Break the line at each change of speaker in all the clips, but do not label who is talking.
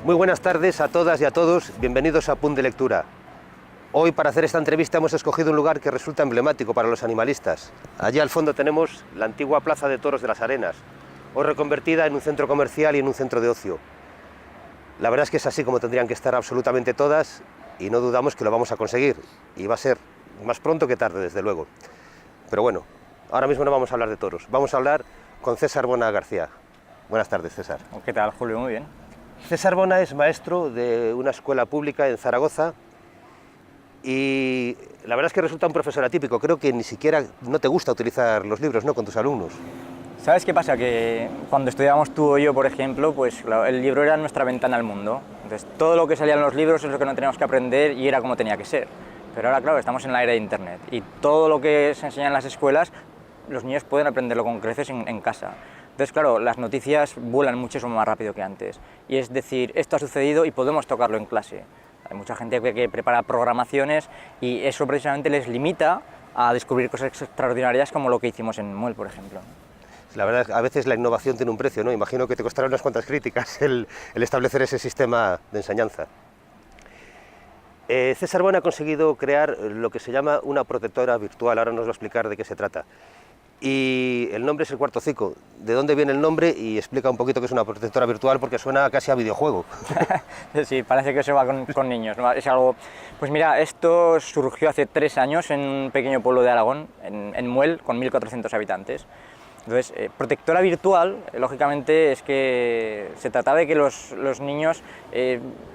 Muy buenas tardes a todas y a todos, bienvenidos a Punt de Lectura. Hoy para hacer esta entrevista hemos escogido un lugar que resulta emblemático para los animalistas. Allí al fondo tenemos la antigua Plaza de Toros de las Arenas, hoy reconvertida en un centro comercial y en un centro de ocio. La verdad es que es así como tendrían que estar absolutamente todas y no dudamos que lo vamos a conseguir. Y va a ser más pronto que tarde, desde luego. Pero bueno, ahora mismo no vamos a hablar de toros, vamos a hablar con César Bona García. Buenas tardes, César.
¿Qué tal, Julio? Muy bien.
César Bona es maestro de una escuela pública en Zaragoza y la verdad es que resulta un profesor atípico. Creo que ni siquiera no te gusta utilizar los libros, ¿no?, con tus alumnos.
¿Sabes qué pasa? Que cuando estudiábamos tú o yo, por ejemplo, pues el libro era nuestra ventana al mundo. Entonces, todo lo que salía en los libros es lo que no teníamos que aprender y era como tenía que ser. Pero ahora, claro, estamos en la era de Internet y todo lo que se enseña en las escuelas, los niños pueden aprenderlo con creces en casa. Entonces, claro, las noticias vuelan muchísimo más rápido que antes. Y es decir, esto ha sucedido y podemos tocarlo en clase. Hay mucha gente que prepara programaciones y eso precisamente les limita a descubrir cosas extraordinarias como lo que hicimos en Muel, por ejemplo.
La verdad es que a veces la innovación tiene un precio, ¿no? Imagino que te costará unas cuantas críticas el establecer ese sistema de enseñanza. César Bona ha conseguido crear lo que se llama una protectora virtual, ahora nos va a explicar de qué se trata. Y el nombre es el cuarto hocico. ¿De dónde viene el nombre? Y explica un poquito qué es una protectora virtual, porque suena casi a videojuego.
Sí, parece que se va con niños, ¿no? Es algo... Pues mira, esto surgió hace 3 años en un pequeño pueblo de Aragón, en Muel, con 1.400 habitantes. Entonces, protectora virtual, lógicamente, es que se trata de que los niños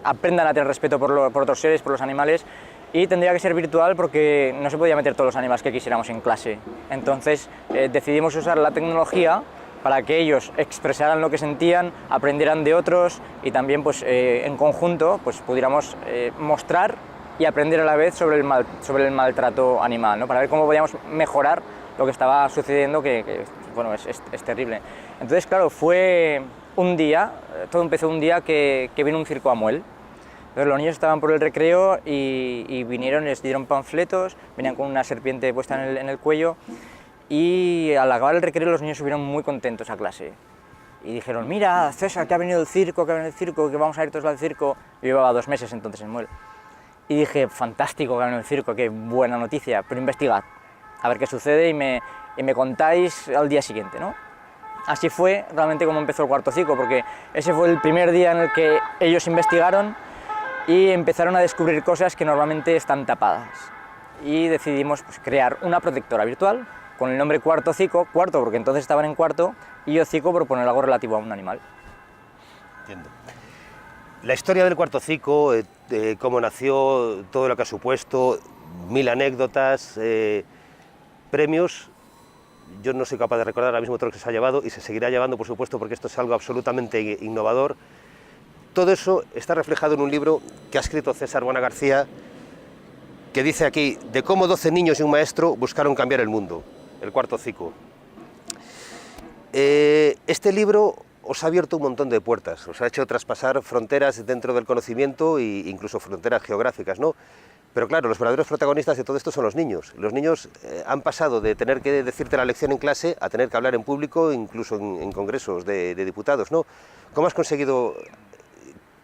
aprendan a tener respeto por otros seres, por los animales, y tendría que ser virtual porque no se podía meter todos los animales que quisiéramos en clase. Entonces decidimos usar la tecnología para que ellos expresaran lo que sentían, aprendieran de otros y también pues, en conjunto pues, pudiéramos mostrar y aprender a la vez sobre el maltrato animal, ¿no? Para ver cómo podíamos mejorar lo que estaba sucediendo, que bueno, es terrible. Entonces, claro, fue un día, todo empezó un día que vino un circo a Muel. Entonces, los niños estaban por el recreo y vinieron, les dieron panfletos, venían con una serpiente puesta en el cuello y al acabar el recreo los niños subieron muy contentos a clase. Y dijeron, mira, César, que ha venido el circo, que vamos a ir todos al circo. Yo llevaba 2 meses entonces en Muel. Y dije, fantástico que ha venido el circo, qué buena noticia, pero investigad, a ver qué sucede y me contáis al día siguiente, ¿no? Así fue realmente como empezó el cuarto hocico, porque ese fue el primer día en el que ellos investigaron y empezaron a descubrir cosas que normalmente están tapadas. Y decidimos pues, crear una protectora virtual con el nombre cuarto hocico, cuarto porque entonces estaban en cuarto, y hocico por poner algo relativo a un animal.
Entiendo. La historia del cuarto hocico, cómo nació, todo lo que ha supuesto, 1000 anécdotas, premios, yo no soy capaz de recordar ahora mismo todo lo que se ha llevado y se seguirá llevando, por supuesto, porque esto es algo absolutamente innovador. Todo eso está reflejado en un libro que ha escrito César Bona García, que dice aquí, de cómo 12 niños y un maestro buscaron cambiar el mundo, el cuarto hocico. Este libro os ha abierto un montón de puertas, os ha hecho traspasar fronteras dentro del conocimiento e incluso fronteras geográficas, ¿no? Pero claro, los verdaderos protagonistas de todo esto son los niños. Los niños han pasado de tener que decirte la lección en clase a tener que hablar en público, incluso en congresos de diputados, ¿no? ¿Cómo has conseguido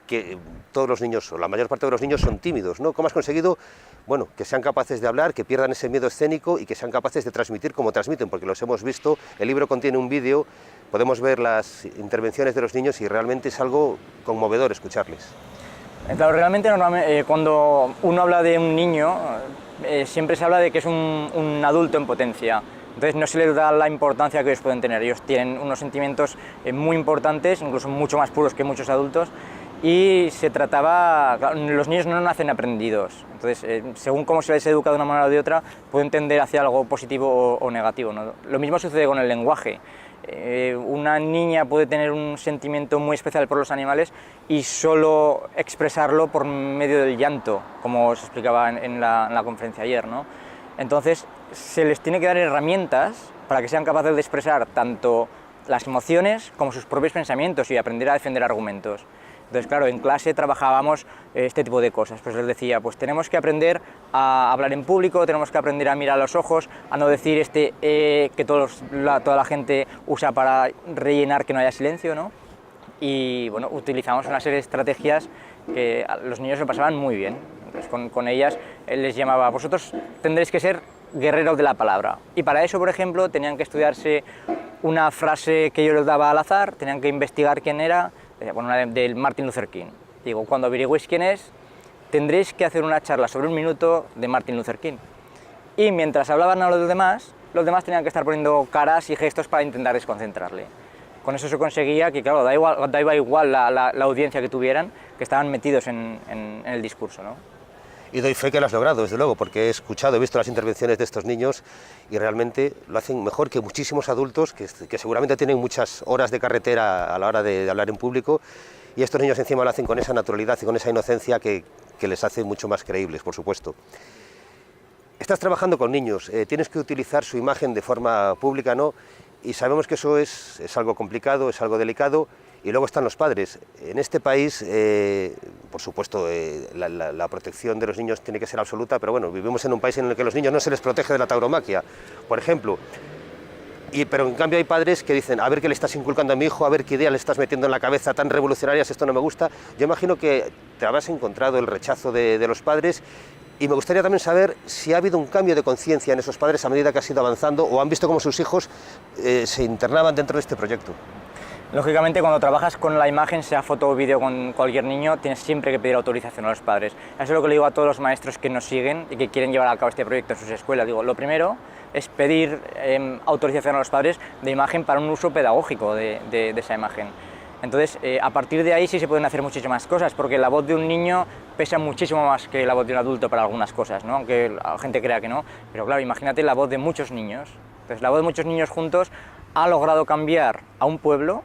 que todos los niños, o la mayor parte de los niños, son tímidos, ¿no? ¿Cómo has conseguido, bueno, que sean capaces de hablar, que pierdan ese miedo escénico y que sean capaces de transmitir como transmiten? Porque los hemos visto, el libro contiene un vídeo, podemos ver las intervenciones de los niños y realmente es algo conmovedor escucharles.
Claro, realmente cuando uno habla de un niño, siempre se habla de que es un adulto en potencia. Entonces no se les da la importancia que ellos pueden tener. Ellos tienen unos sentimientos muy importantes, incluso mucho más puros que muchos adultos, y se trataba... Los niños no nacen aprendidos, entonces según cómo se les educa de una manera o de otra, pueden tender hacia algo positivo o negativo, ¿no? Lo mismo sucede con el lenguaje. Una niña puede tener un sentimiento muy especial por los animales y solo expresarlo por medio del llanto, como se explicaba en la conferencia ayer, ¿no? Entonces se les tiene que dar herramientas para que sean capaces de expresar tanto las emociones como sus propios pensamientos y aprender a defender argumentos. Entonces, claro, en clase trabajábamos este tipo de cosas, pues les decía, pues tenemos que aprender a hablar en público, tenemos que aprender a mirar a los ojos, a no decir que toda la gente usa para rellenar que no haya silencio, ¿no? y bueno, utilizamos una serie de estrategias que los niños lo pasaban muy bien. Entonces, con ellas les llamaba, vosotros tendréis que ser guerreros de la palabra. Y para eso, por ejemplo, tenían que estudiarse una frase que yo les daba al azar, tenían que investigar quién era, bueno, una del Martin Luther King. Digo, cuando averigüéis quién es, tendréis que hacer una charla sobre 1 minuto de Martin Luther King. Y mientras hablaban a los demás tenían que estar poniendo caras y gestos para intentar desconcentrarle. Con eso se conseguía que, claro, daba igual la audiencia que tuvieran, que estaban metidos en el discurso, ¿no?
Y doy fe que lo has logrado, desde luego, porque he escuchado, he visto las intervenciones de estos niños y realmente lo hacen mejor que muchísimos adultos que seguramente tienen muchas horas de carretera a la hora de hablar en público, y estos niños encima lo hacen con esa naturalidad y con esa inocencia que les hace mucho más creíbles, por supuesto. Estás trabajando con niños, tienes que utilizar su imagen de forma pública, ¿no? Y sabemos que eso es algo complicado, es algo delicado, y luego están los padres. En este país, por supuesto, la protección de los niños tiene que ser absoluta, pero bueno, vivimos en un país en el que a los niños no se les protege de la tauromaquia, por ejemplo. Pero en cambio hay padres que dicen, a ver qué le estás inculcando a mi hijo, a ver qué idea le estás metiendo en la cabeza tan revolucionarias, esto no me gusta. Yo imagino que te habrás encontrado el rechazo de los padres, y me gustaría también saber si ha habido un cambio de conciencia en esos padres a medida que has ido avanzando, o han visto cómo sus hijos se internaban dentro de este proyecto.
Lógicamente, cuando trabajas con la imagen, sea foto o vídeo con cualquier niño, tienes siempre que pedir autorización a los padres. Eso es lo que le digo a todos los maestros que nos siguen y que quieren llevar a cabo este proyecto en sus escuelas. Digo, lo primero es pedir autorización a los padres de imagen para un uso pedagógico de esa imagen. Entonces, a partir de ahí sí se pueden hacer muchísimas cosas, porque la voz de un niño pesa muchísimo más que la voz de un adulto para algunas cosas, ¿no? Aunque la gente crea que no. Pero claro, imagínate la voz de muchos niños. Entonces, la voz de muchos niños juntos ha logrado cambiar a un pueblo.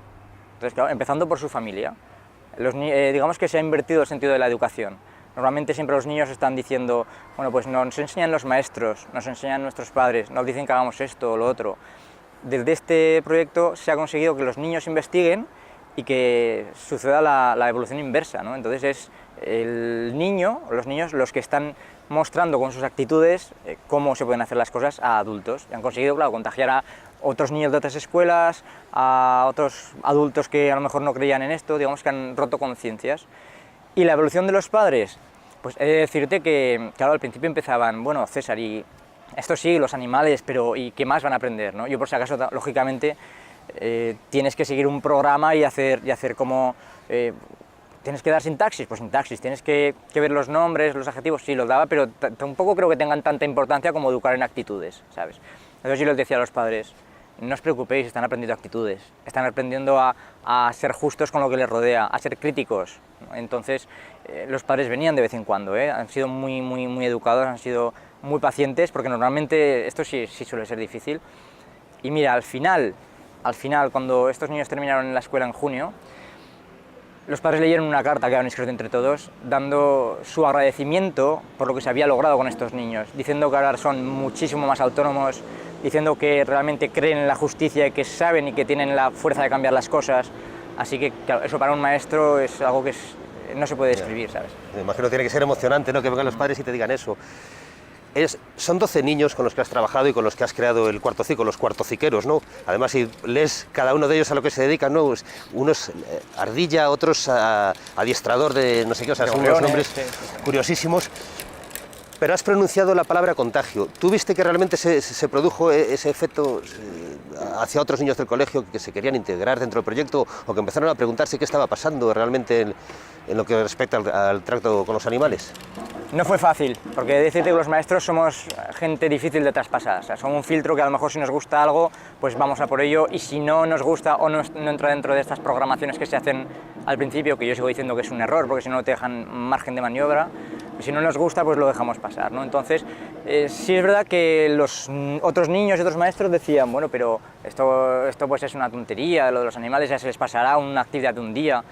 Entonces, claro, empezando por su familia. Digamos que se ha invertido el sentido de la educación. Normalmente siempre los niños están diciendo, bueno, pues nos enseñan los maestros, nos enseñan nuestros padres, nos dicen que hagamos esto o lo otro. Desde este proyecto se ha conseguido que los niños investiguen y que suceda la evolución inversa, ¿no? Entonces es el niño, los niños, los que están mostrando con sus actitudes cómo se pueden hacer las cosas a adultos. Y han conseguido, claro, contagiar a otros niños de otras escuelas, a otros adultos que a lo mejor no creían en esto, digamos que han roto conciencias. Y la evolución de los padres, pues he de decirte que, claro, al principio empezaban, bueno, César, y esto sí, los animales, pero ¿y qué más van a aprender, no? Yo por si acaso, lógicamente, tienes que seguir un programa y hacer como... ¿Tienes que dar sintaxis? Pues sintaxis. ¿Tienes que ver los nombres, los adjetivos? Sí, los daba, pero tampoco creo que tengan tanta importancia como educar en actitudes, ¿sabes? Entonces yo les decía a los padres, no os preocupéis, están aprendiendo actitudes, están aprendiendo a ser justos con lo que les rodea, a ser críticos, ¿no? Entonces los padres venían de vez en cuando, han sido muy educados, han sido muy pacientes, porque normalmente esto sí suele ser difícil. Y mira, al final, cuando estos niños terminaron en la escuela en junio, los padres leyeron una carta que habían escrito entre todos, dando su agradecimiento por lo que se había logrado con estos niños, diciendo que ahora son muchísimo más autónomos, diciendo que realmente creen en la justicia y que saben y que tienen la fuerza de cambiar las cosas. Así que, claro, eso para un maestro es algo que no se puede describir, ¿sabes?
Me imagino que tiene que ser emocionante, ¿no?, que vengan los padres y te digan eso. Son 12 niños con los que has trabajado y con los que has creado el cuarto ciclo, los cuartociqueros, ¿no? Además, si lees cada uno de ellos a lo que se dedican, ¿no? Unos ardilla, otros adiestrador de no sé qué, o sea, son unos nombres curiosísimos. Pero has pronunciado la palabra contagio. ¿Tú viste que realmente se produjo ese efecto hacia otros niños del colegio que se querían integrar dentro del proyecto o que empezaron a preguntarse qué estaba pasando realmente en lo que respecta al trato con los animales?
No fue fácil, porque decirte que los maestros somos gente difícil de traspasar. O sea, somos un filtro que a lo mejor si nos gusta algo, pues vamos a por ello, y si no nos gusta o no entra dentro de estas programaciones que se hacen al principio, que yo sigo diciendo que es un error, porque si no te dejan margen de maniobra, y si no nos gusta, pues lo dejamos pasar, ¿no? Entonces, sí es verdad que los otros niños y otros maestros decían, bueno, pero esto pues es una tontería, lo de los animales ya se les pasará, una actividad de un día,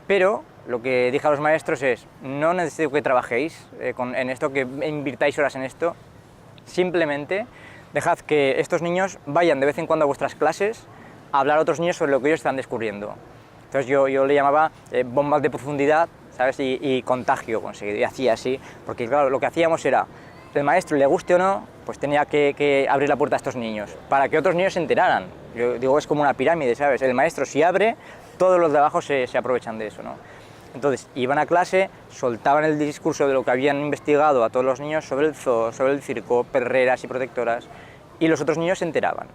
pero lo que dije a los maestros es, no necesito que trabajéis en esto, que invirtáis horas en esto, simplemente dejad que estos niños vayan de vez en cuando a vuestras clases a hablar a otros niños sobre lo que ellos están descubriendo. Entonces yo le llamaba bombas de profundidad, ¿sabes? Y contagio conseguido, y hacía así, porque claro, lo que hacíamos era, el maestro, le guste o no, pues tenía que abrir la puerta a estos niños, para que otros niños se enteraran Yo digo, es como una pirámide, ¿sabes? El maestro si abre, todos los de abajo se aprovechan de eso, ¿no? Entonces, iban a clase, soltaban el discurso de lo que habían investigado a todos los niños sobre el zoo, sobre el circo, perreras y protectoras, y los otros niños se enteraban.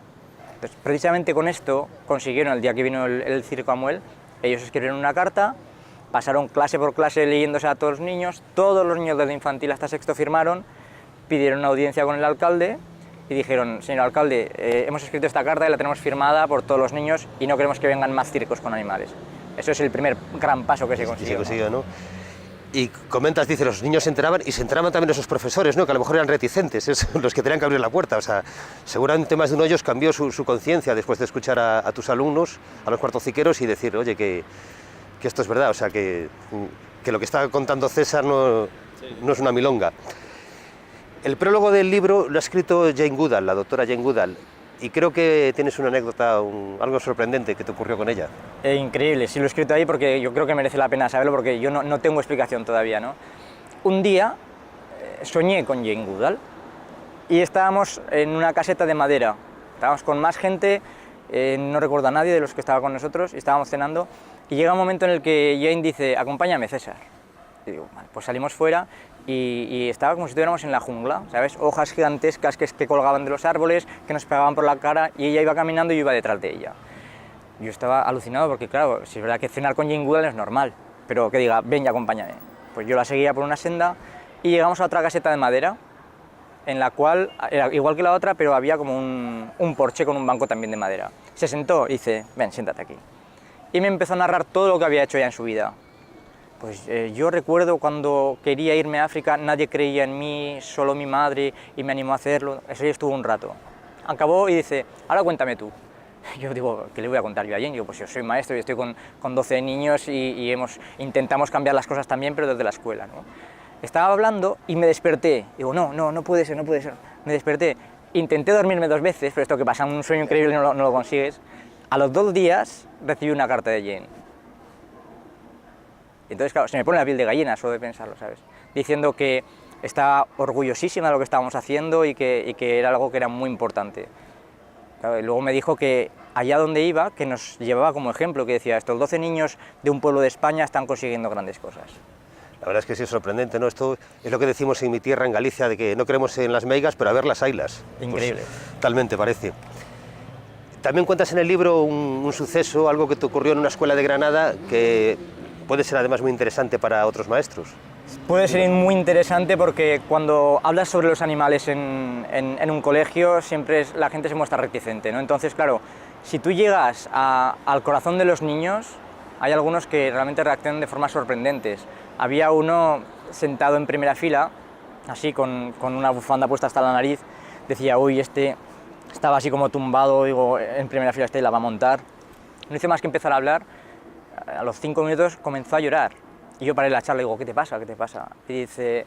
Entonces, precisamente con esto consiguieron, el día que vino el circo a Muel, ellos escribieron una carta, pasaron clase por clase leyéndose a todos los niños desde infantil hasta sexto firmaron, pidieron una audiencia con el alcalde y dijeron, señor alcalde, hemos escrito esta carta y la tenemos firmada por todos los niños y no queremos que vengan más circos con animales. Eso es el primer gran paso que se consiguió.
¿no? Y comentas, dice, los niños se enteraban y se enteraban también esos profesores, ¿no? Que a lo mejor eran reticentes, los que tenían que abrir la puerta. O sea, seguramente más de uno de ellos cambió su conciencia después de escuchar a tus alumnos, a los cuartociqueros, y decir, oye, que esto es verdad, o sea, que lo que está contando César no es una milonga. El prólogo del libro lo ha escrito Jane Goodall, la doctora Jane Goodall, y creo que tienes una anécdota, algo sorprendente que te ocurrió con ella.
Increíble, sí lo he escrito ahí porque yo creo que merece la pena saberlo porque yo no tengo explicación todavía, ¿no? Un día soñé con Jane Goodall y estábamos en una caseta de madera, estábamos con más gente, no recuerdo a nadie de los que estaba con nosotros, y estábamos cenando, y llega un momento en el que Jane dice, acompáñame César. Y digo, vale, pues salimos fuera y estaba como si estuviéramos en la jungla, ¿sabes? Hojas gigantescas que colgaban de los árboles, que nos pegaban por la cara, y ella iba caminando y yo iba detrás de ella. Yo estaba alucinado porque, claro, si es verdad que cenar con Jane Goodall es normal, pero que diga, ven y acompáñame. Pues yo la seguía por una senda y llegamos a otra caseta de madera, en la cual, era igual que la otra, pero había como un porche con un banco también de madera. Se sentó y dice, ven, siéntate aquí. Y me empezó a narrar todo lo que había hecho ella en su vida. Pues yo recuerdo cuando quería irme a África, nadie creía en mí, solo mi madre, y me animó a hacerlo. Eso ya estuvo un rato. Acabó y dice, ahora cuéntame tú. Yo digo, ¿qué le voy a contar yo a Jane? Digo, pues yo soy maestro y estoy con 12 niños y intentamos cambiar las cosas también, pero desde la escuela, ¿no? Estaba hablando y me desperté. Digo, no puede ser. Me desperté. Intenté dormirme 2 veces, pero esto que pasa, un sueño increíble no lo consigues. A los 2 días recibí una carta de Jane. Entonces, claro, se me pone la piel de gallina solo de pensarlo, ¿sabes? Diciendo que estaba orgullosísima de lo que estábamos haciendo y que era algo que era muy importante. Claro, y luego me dijo que allá donde iba, que nos llevaba como ejemplo, que decía, estos 12 niños de un pueblo de España están consiguiendo grandes cosas.
La verdad es que sí es sorprendente, ¿no? Esto es lo que decimos en mi tierra, en Galicia, de que no creemos en las meigas, pero a ver las ailas.
Increíble.
Pues, talmente parece. También cuentas en el libro un suceso, algo que te ocurrió en una escuela de Granada, que puede ser además muy interesante para otros maestros.
Puede ser muy interesante porque cuando hablas sobre los animales en un colegio, siempre la gente se muestra reticente, ¿no? Entonces, claro, si tú llegas al corazón de los niños, hay algunos que realmente reaccionan de formas sorprendentes. Había uno sentado en primera fila, así con una bufanda puesta hasta la nariz, decía, uy, este estaba así como tumbado, digo, en primera fila la va a montar. No hice más que empezar a hablar. A los 5 minutos comenzó a llorar y yo paré la charla y digo, ¿qué te pasa? Y dice,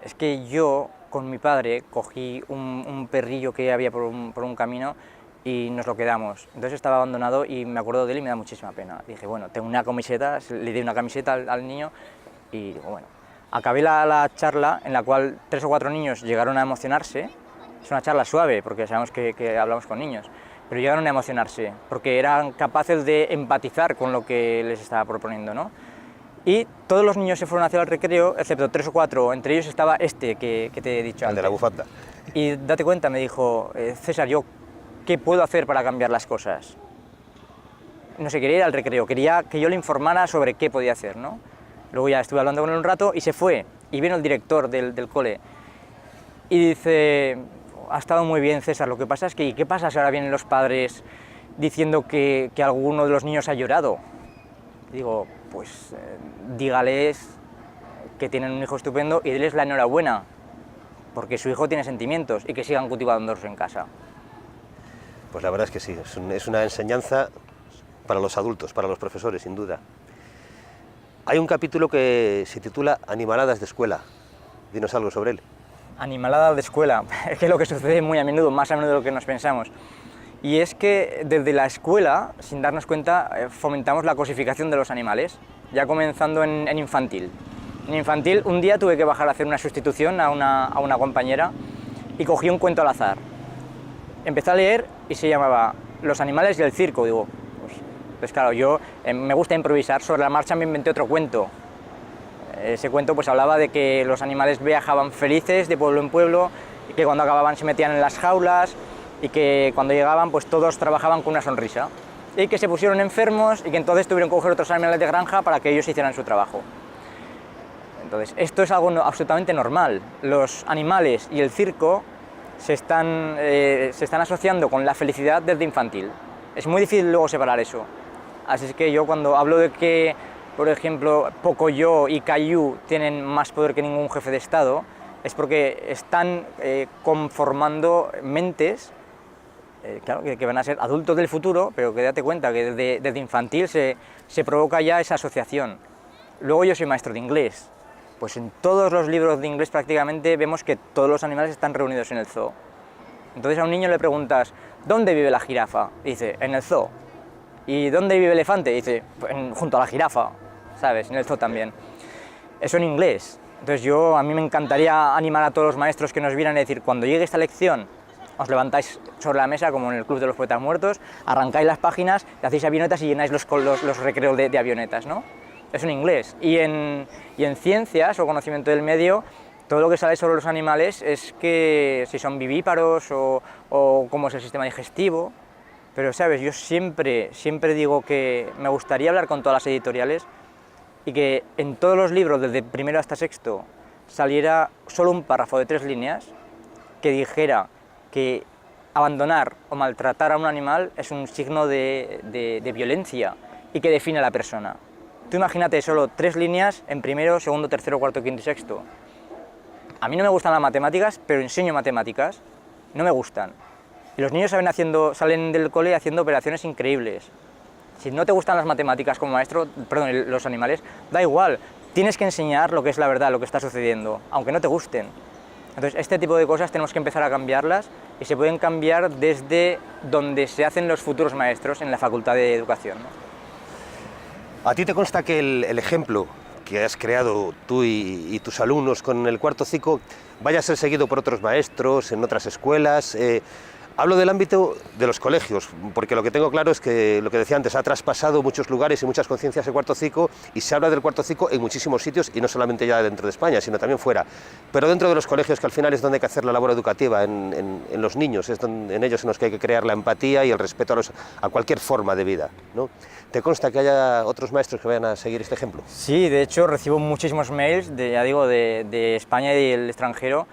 es que yo con mi padre cogí un perrillo que había por un camino y nos lo quedamos. Entonces estaba abandonado y me acuerdo de él y me da muchísima pena. Dije, bueno, tengo una camiseta, le di una camiseta al niño y digo, bueno. Acabé la charla en la cual 3 o 4 niños llegaron a emocionarse. Es una charla suave porque sabemos que hablamos con niños. Pero llegaron a emocionarse, porque eran capaces de empatizar con lo que les estaba proponiendo, ¿no? Y todos los niños se fueron hacia el recreo, excepto 3 o 4, entre ellos estaba este que te he dicho antes.
El de la bufanda.
Y date cuenta, me dijo, César, ¿yo qué puedo hacer para cambiar las cosas? No sé, quería ir al recreo, quería que yo le informara sobre qué podía hacer, ¿no? Luego ya estuve hablando con él un rato y se fue, y vino el director del cole, y dice, ha estado muy bien César, lo que pasa es que, ¿y qué pasa si ahora vienen los padres diciendo que alguno de los niños ha llorado? Digo, pues dígales que tienen un hijo estupendo y denles la enhorabuena, porque su hijo tiene sentimientos y que sigan cultivándolos en casa.
Pues la verdad es que sí, es una enseñanza para los adultos, para los profesores, sin duda. Hay un capítulo que se titula Animaladas de escuela. Dinos algo sobre él.
Animaladas de escuela, es que es lo que sucede muy a menudo, más a menudo de lo que nos pensamos. Y es que desde la escuela, sin darnos cuenta, fomentamos la cosificación de los animales, ya comenzando en infantil. En infantil, un día tuve que bajar a hacer una sustitución a una compañera y cogí un cuento al azar. Empecé a leer y se llamaba los animales y el circo. Digo, pues claro, yo me gusta improvisar, sobre la marcha me inventé otro cuento. Ese cuento pues hablaba de que los animales viajaban felices de pueblo en pueblo, y que cuando acababan se metían en las jaulas, y que cuando llegaban pues todos trabajaban con una sonrisa, y que se pusieron enfermos y que entonces tuvieron que coger otros animales de granja para que ellos hicieran su trabajo. Entonces, esto es algo absolutamente normal. Los animales y el circo se están asociando con la felicidad desde infantil. Es muy difícil luego separar eso. Así es que yo cuando hablo de que, por ejemplo, Pocoyo y Caillou tienen más poder que ningún jefe de Estado, es porque están conformando mentes, claro, que van a ser adultos del futuro, pero que date cuenta que desde infantil se provoca ya esa asociación. Luego yo soy maestro de inglés. Pues en todos los libros de inglés prácticamente vemos que todos los animales están reunidos en el zoo. Entonces a un niño le preguntas, ¿dónde vive la jirafa? Y dice, en el zoo. ¿Y dónde vive el elefante? Y dice, junto a la jirafa, ¿sabes? En el zoo también. Eso en inglés. Entonces a mí me encantaría animar a todos los maestros que nos vieran y decir, cuando llegue esta lección, os levantáis sobre la mesa, como en el Club de los Poetas Muertos, arrancáis las páginas, hacéis avionetas y llenáis los recreos de avionetas, ¿no? Eso en inglés. Y en ciencias o conocimiento del medio, todo lo que sale sobre los animales es que si son vivíparos o cómo es el sistema digestivo. Pero, ¿sabes? Yo siempre digo que me gustaría hablar con todas las editoriales y que en todos los libros, desde primero hasta sexto, saliera solo un párrafo de 3 líneas que dijera que abandonar o maltratar a un animal es un signo de violencia y que define a la persona. Tú imagínate solo 3 líneas en primero, segundo, tercero, cuarto, quinto y sexto. A mí no me gustan las matemáticas, pero enseño matemáticas, no me gustan. Y los niños salen del cole haciendo operaciones increíbles. Si no te gustan las matemáticas como maestro, perdón, los animales, da igual, tienes que enseñar lo que es la verdad, lo que está sucediendo, aunque no te gusten. Entonces, este tipo de cosas tenemos que empezar a cambiarlas y se pueden cambiar desde donde se hacen los futuros maestros en la Facultad de Educación, ¿no?
¿A ti te consta que el ejemplo que has creado tú y tus alumnos con el cuarto ciclo vaya a ser seguido por otros maestros en otras escuelas? Hablo del ámbito de los colegios, porque lo que tengo claro es que, lo que decía antes, ha traspasado muchos lugares y muchas conciencias el cuarto ciclo, y se habla del cuarto ciclo en muchísimos sitios, y no solamente ya dentro de España, sino también fuera. Pero dentro de los colegios, que al final es donde hay que hacer la labor educativa, en los niños, es en ellos en los que hay que crear la empatía y el respeto a cualquier forma de vida, ¿no? ¿Te consta que haya otros maestros que vayan a seguir este ejemplo?
Sí, de hecho recibo muchísimos mails, de España y del extranjero,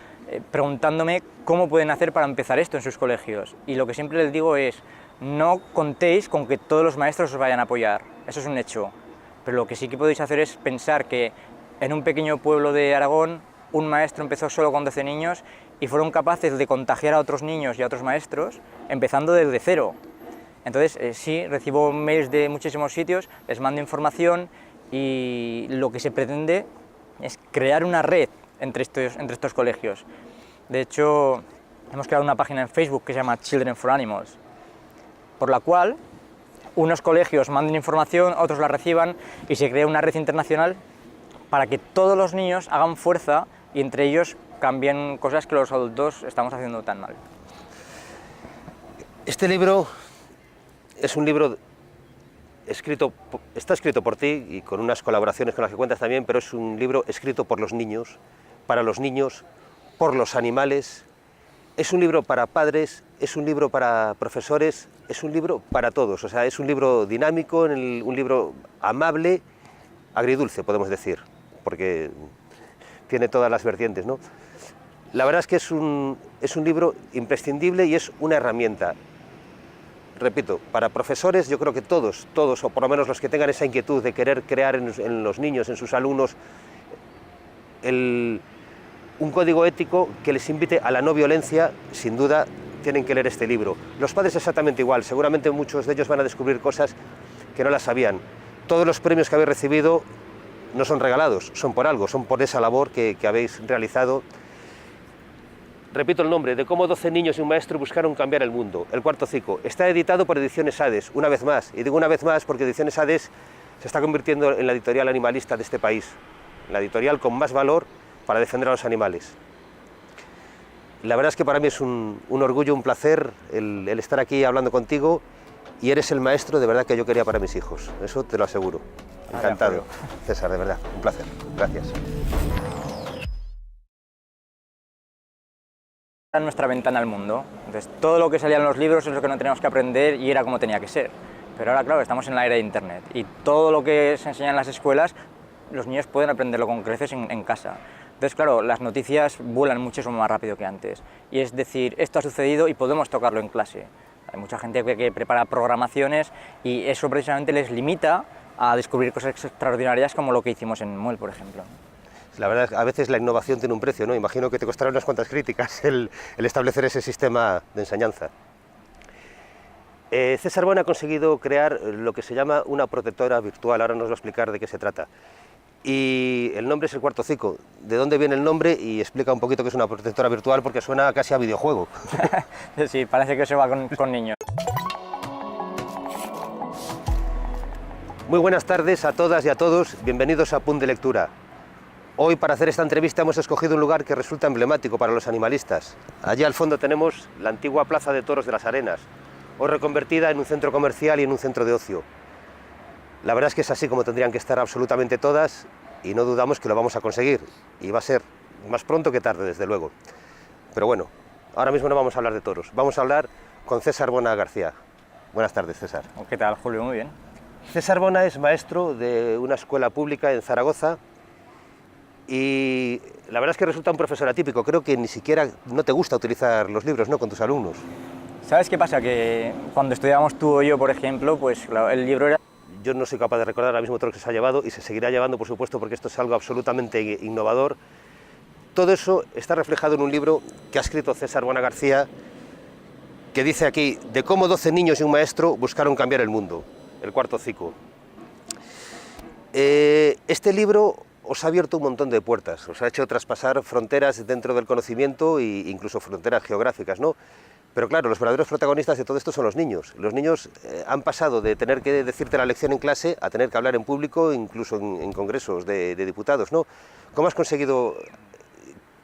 preguntándome cómo pueden hacer para empezar esto en sus colegios. Y lo que siempre les digo es, no contéis con que todos los maestros os vayan a apoyar, eso es un hecho. Pero lo que sí que podéis hacer es pensar que en un pequeño pueblo de Aragón, un maestro empezó solo con 12 niños y fueron capaces de contagiar a otros niños y a otros maestros, empezando desde cero. Entonces, sí, recibo mails de muchísimos sitios, les mando información y lo que se pretende es crear una red entre estos colegios. De hecho, hemos creado una página en Facebook que se llama Children for Animals, por la cual unos colegios manden información, otros la reciban y se crea una red internacional para que todos los niños hagan fuerza y entre ellos cambien cosas que los adultos estamos haciendo tan mal.
Este libro es un libro está escrito por ti y con unas colaboraciones con las que cuentas también, pero es un libro escrito por los niños, para los niños, por los animales. Es un libro para padres, es un libro para profesores, es un libro para todos. O sea, es un libro dinámico, un libro amable, agridulce, podemos decir, porque tiene todas las vertientes, ¿no? La verdad es que es un libro imprescindible y es una herramienta. Repito, para profesores, yo creo que todos, o por lo menos los que tengan esa inquietud de querer crear en los niños, en sus alumnos, un código ético que les invite a la no violencia, sin duda tienen que leer este libro. Los padres exactamente igual, seguramente muchos de ellos van a descubrir cosas que no las sabían. Todos los premios que habéis recibido no son regalados, son por algo, son por esa labor que habéis realizado. Repito el nombre, de cómo 12 niños y un maestro buscaron cambiar el mundo, el cuarto ciclo. Está editado por Ediciones Hades, una vez más, y digo una vez más porque Ediciones Hades se está convirtiendo en la editorial animalista de este país, la editorial con más valor para defender a los animales. La verdad es que para mí es un orgullo, un placer el estar aquí hablando contigo y eres el maestro de verdad que yo quería para mis hijos, eso te lo aseguro. Encantado. César, de verdad, un placer. Gracias.
Era nuestra ventana al mundo. Entonces, todo lo que salía en los libros es lo que no teníamos que aprender y era como tenía que ser. Pero ahora, claro, estamos en la era de Internet y todo lo que se enseña en las escuelas, los niños pueden aprenderlo con creces en casa. Entonces, claro, las noticias vuelan muchísimo más rápido que antes. Y es decir, esto ha sucedido y podemos tocarlo en clase. Hay mucha gente que prepara programaciones y eso precisamente les limita a descubrir cosas extraordinarias como lo que hicimos en Muel, por ejemplo.
La verdad es que a veces la innovación tiene un precio, ¿no? Imagino que te costará unas cuantas críticas el establecer ese sistema de enseñanza. César Bona ha conseguido crear lo que se llama una protectora virtual, ahora nos va a explicar de qué se trata. Y el nombre es el Cuarto Cico. ¿De dónde viene el nombre? Y explica un poquito qué es una protectora virtual, porque suena casi a videojuego.
Sí, parece que se va con niños.
Muy buenas tardes a todas y a todos, bienvenidos a Punt de Lectura. Hoy, para hacer esta entrevista, hemos escogido un lugar que resulta emblemático para los animalistas. Allí al fondo tenemos la antigua Plaza de Toros de las Arenas, hoy reconvertida en un centro comercial y en un centro de ocio. La verdad es que es así como tendrían que estar absolutamente todas y no dudamos que lo vamos a conseguir. Y va a ser más pronto que tarde, desde luego. Pero bueno, ahora mismo no vamos a hablar de toros, vamos a hablar con César Bona García. Buenas tardes, César.
¿Qué tal, Julio? Muy bien.
César Bona es maestro de una escuela pública en Zaragoza y la verdad es que resulta un profesor atípico. Creo que ni siquiera no te gusta utilizar los libros, ¿no?, con tus alumnos.
¿Sabes qué pasa? Que cuando estudiábamos tú o yo, por ejemplo, pues claro, el libro era...
Yo no soy capaz de recordar ahora mismo todo lo que se ha llevado y se seguirá llevando, por supuesto, porque esto es algo absolutamente innovador. Todo eso está reflejado en un libro que ha escrito César Bona García, que dice aquí, de cómo 12 niños y un maestro buscaron cambiar el mundo, el Cuarto Cico. Este libro os ha abierto un montón de puertas, os ha hecho traspasar fronteras dentro del conocimiento e incluso fronteras geográficas, ¿no? Pero claro, los verdaderos protagonistas de todo esto son los niños. Los niños han pasado de tener que decirte la lección en clase a tener que hablar en público, incluso en congresos de diputados, ¿no? ¿Cómo has conseguido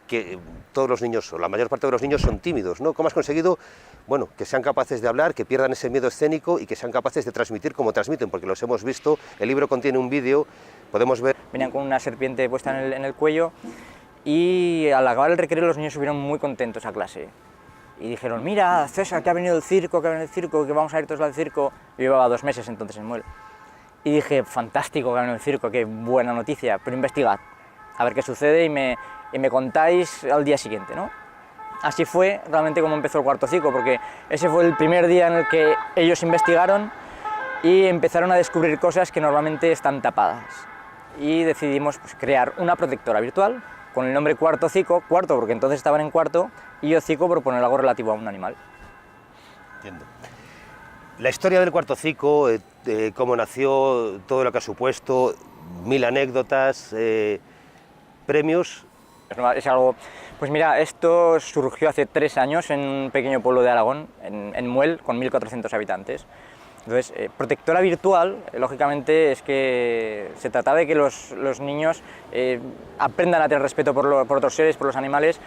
que todos los niños, o la mayor parte de los niños, son tímidos, ¿no? ¿Cómo has conseguido, bueno, que sean capaces de hablar, que pierdan ese miedo escénico y que sean capaces de transmitir como transmiten? Porque los hemos visto, el libro contiene un vídeo, podemos ver...
Venían con una serpiente puesta en el cuello y al acabar el recreo los niños subieron muy contentos a clase. Y dijeron, mira, César, que ha venido el circo, que vamos a ir todos al circo. Yo llevaba 2 meses entonces en Muel. Y dije, fantástico que ha venido el circo, qué buena noticia, pero investigad, a ver qué sucede y me contáis al día siguiente, ¿no? Así fue realmente como empezó el Cuarto Cico, porque ese fue el primer día en el que ellos investigaron y empezaron a descubrir cosas que normalmente están tapadas. Y decidimos pues, crear una protectora virtual con el nombre Cuarto Cico, cuarto porque entonces estaban en cuarto, y Hocico por poner algo relativo a un animal.
Entiendo. La historia del Cuarto Cico, cómo nació, todo lo que ha supuesto, 1000 anécdotas, premios...
Es algo... Pues mira, esto surgió hace 3 años en un pequeño pueblo de Aragón, en Muel, con 1400 habitantes. Entonces, protectora virtual, lógicamente, es que se trata de que los niños aprendan a tener respeto por otros seres, por los animales,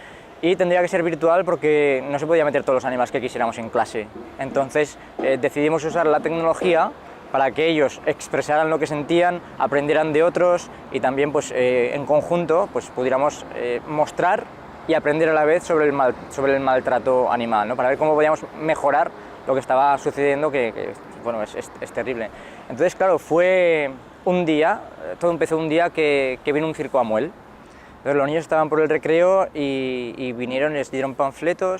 y tendría que ser virtual porque no se podía meter todos los animales que quisiéramos en clase. Entonces, decidimos usar la tecnología para que ellos expresaran lo que sentían, aprendieran de otros y también, pues, en conjunto, pues, pudiéramos mostrar y aprender a la vez sobre el maltrato animal, ¿no? Para ver cómo podíamos mejorar lo que estaba sucediendo, bueno, es terrible. Entonces, claro, fue un día, todo empezó un día que vino un circo a Muel. Entonces los niños estaban por el recreo y vinieron, les dieron panfletos